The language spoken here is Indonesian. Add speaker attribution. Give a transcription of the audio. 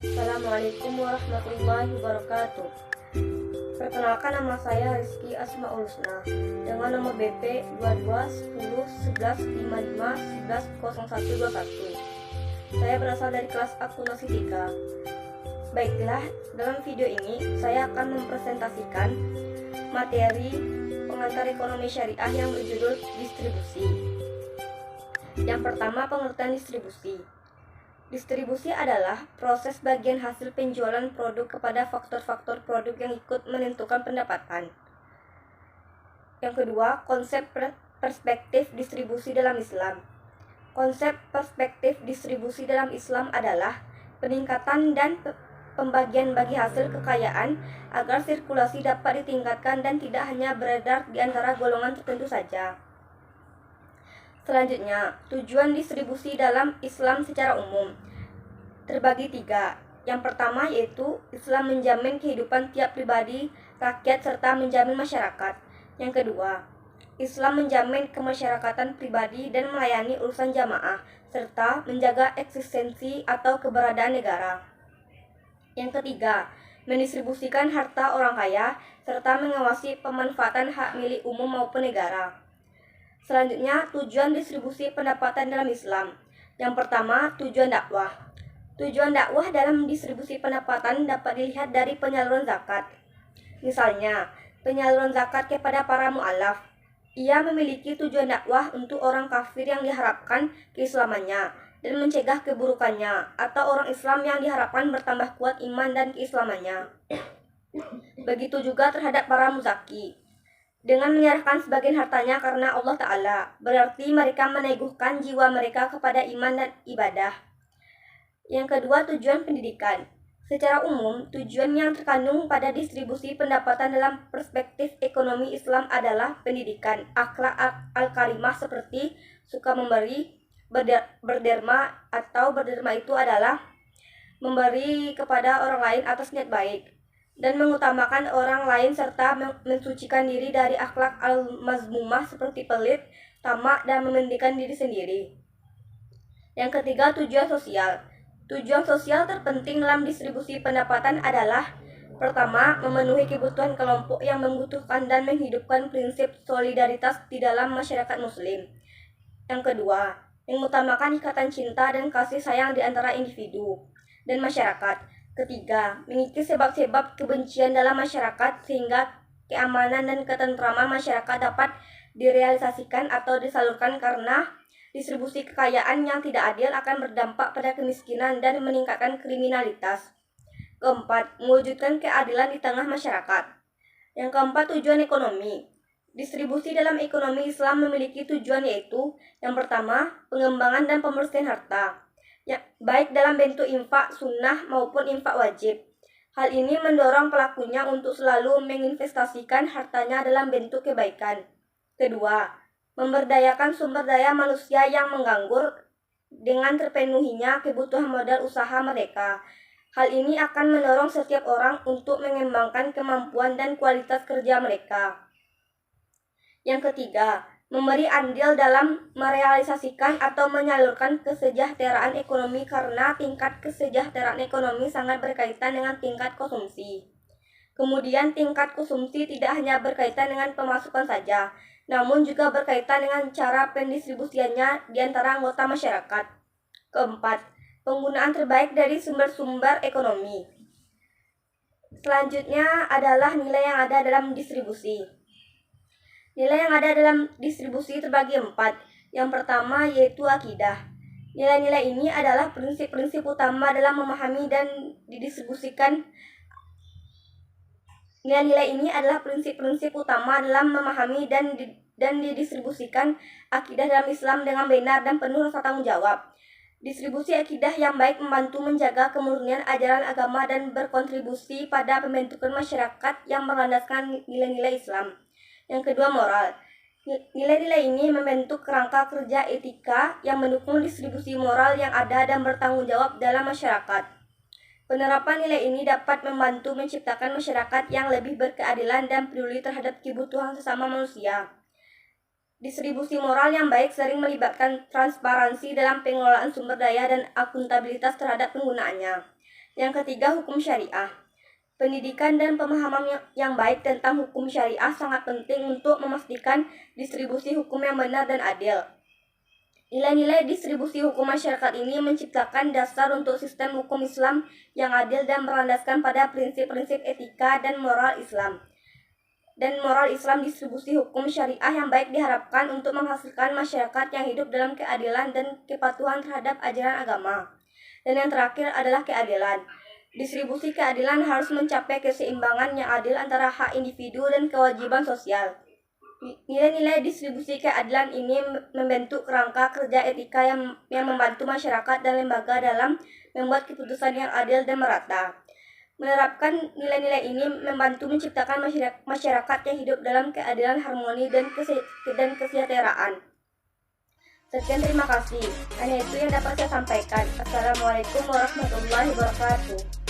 Speaker 1: Assalamualaikum warahmatullahi wabarakatuh. Perkenalkan, nama saya Rizky Asmaul Husna dengan nomor BP 22 10 11 55 11 0121. Saya berasal dari kelas akuntansi 3. Baiklah, dalam video ini saya akan mempresentasikan materi pengantar ekonomi syariah yang berjudul distribusi. Yang pertama, pengertian distribusi. Distribusi adalah proses bagian hasil penjualan produk kepada faktor-faktor produk yang ikut menentukan pendapatan. Yang kedua, konsep perspektif distribusi dalam Islam. Konsep perspektif distribusi dalam Islam adalah peningkatan dan pembagian bagi hasil kekayaan agar sirkulasi dapat ditingkatkan dan tidak hanya beredar di antara golongan tertentu saja. Selanjutnya, tujuan distribusi dalam Islam secara umum terbagi 3. Yang pertama yaitu Islam menjamin kehidupan tiap pribadi, rakyat, serta menjamin masyarakat. Yang kedua, Islam menjamin kemasyarakatan pribadi dan melayani urusan jamaah, serta menjaga eksistensi atau keberadaan negara. Yang ketiga, mendistribusikan harta orang kaya, serta mengawasi pemanfaatan hak milik umum maupun negara. Selanjutnya, tujuan distribusi pendapatan dalam Islam. Yang pertama, tujuan dakwah. Tujuan dakwah dalam distribusi pendapatan dapat dilihat dari penyaluran zakat. Misalnya, penyaluran zakat kepada para mu'alaf. Ia memiliki tujuan dakwah untuk orang kafir yang diharapkan keislamannya dan mencegah keburukannya, atau orang Islam yang diharapkan bertambah kuat iman dan keislamannya. Begitu juga terhadap para muzaki. Dengan menyerahkan sebagian hartanya karena Allah Ta'ala, berarti mereka meneguhkan jiwa mereka kepada iman dan ibadah. Yang kedua, tujuan pendidikan. Secara umum, tujuan yang terkandung pada distribusi pendapatan dalam perspektif ekonomi Islam adalah pendidikan, akhlak al-karimah seperti suka memberi, berderma, atau berderma itu adalah memberi kepada orang lain atas niat baik, dan mengutamakan orang lain serta mensucikan diri dari akhlak al-mazmumah seperti pelit, tamak, dan mementingkan diri sendiri. Yang ketiga, tujuan sosial. Tujuan sosial terpenting dalam distribusi pendapatan adalah: pertama, memenuhi kebutuhan kelompok yang membutuhkan dan menghidupkan prinsip solidaritas di dalam masyarakat muslim. Yang kedua, mengutamakan ikatan cinta dan kasih sayang di antara individu dan masyarakat. Ketiga, mengikis sebab-sebab kebencian dalam masyarakat sehingga keamanan dan ketentraman masyarakat dapat direalisasikan atau disalurkan, karena distribusi kekayaan yang tidak adil akan berdampak pada kemiskinan dan meningkatkan kriminalitas. Keempat, mewujudkan keadilan di tengah masyarakat. Yang keempat, tujuan ekonomi. Distribusi dalam ekonomi Islam memiliki tujuan yaitu: yang pertama, pengembangan dan pembersihan harta, ya, baik dalam bentuk infak sunnah maupun infak wajib. Hal ini mendorong pelakunya untuk selalu menginvestasikan hartanya dalam bentuk kebaikan. Kedua, memberdayakan sumber daya manusia yang menganggur dengan terpenuhinya kebutuhan modal usaha mereka. Hal ini akan mendorong setiap orang untuk mengembangkan kemampuan dan kualitas kerja mereka. Yang ketiga, memberi andil dalam merealisasikan atau menyalurkan kesejahteraan ekonomi, karena tingkat kesejahteraan ekonomi sangat berkaitan dengan tingkat konsumsi. Kemudian tingkat konsumsi tidak hanya berkaitan dengan pemasukan saja, namun juga berkaitan dengan cara pendistribusiannya di antara anggota masyarakat. Keempat, penggunaan terbaik dari sumber-sumber ekonomi. Selanjutnya adalah nilai yang ada dalam distribusi. Nilai yang ada dalam distribusi terbagi 4. Yang pertama yaitu akidah. Nilai-nilai ini adalah prinsip-prinsip utama dalam memahami dan didistribusikan. Nilai-nilai ini adalah prinsip-prinsip utama dalam memahami dan didistribusikan akidah dalam Islam dengan benar dan penuh rasa tanggung jawab. Distribusi akidah yang baik membantu menjaga kemurnian ajaran agama dan berkontribusi pada pembentukan masyarakat yang berlandaskan nilai-nilai Islam. Yang kedua, moral. Nilai-nilai ini membentuk kerangka kerja etika yang mendukung distribusi moral yang ada dan bertanggung jawab dalam masyarakat. Penerapan nilai ini dapat membantu menciptakan masyarakat yang lebih berkeadilan dan peduli terhadap kebutuhan sesama manusia. Distribusi moral yang baik sering melibatkan transparansi dalam pengelolaan sumber daya dan akuntabilitas terhadap penggunaannya. Yang ketiga, hukum syariah. Pendidikan dan pemahaman yang baik tentang hukum syariah sangat penting untuk memastikan distribusi hukum yang benar dan adil. Nilai-nilai distribusi hukum masyarakat ini menciptakan dasar untuk sistem hukum Islam yang adil dan berlandaskan pada prinsip-prinsip etika dan moral Islam. Distribusi hukum syariah yang baik diharapkan untuk menghasilkan masyarakat yang hidup dalam keadilan dan kepatuhan terhadap ajaran agama. Dan yang terakhir adalah keadilan. Distribusi keadilan harus mencapai keseimbangan yang adil antara hak individu dan kewajiban sosial. Nilai-nilai distribusi keadilan ini membentuk kerangka kerja etika yang membantu masyarakat dan lembaga dalam membuat keputusan yang adil dan merata. Menerapkan nilai-nilai ini membantu menciptakan masyarakat yang hidup dalam keadilan, harmoni, dan kesejahteraan. Sekian, terima kasih. Hanya itu yang dapat saya sampaikan. Assalamualaikum warahmatullahi wabarakatuh.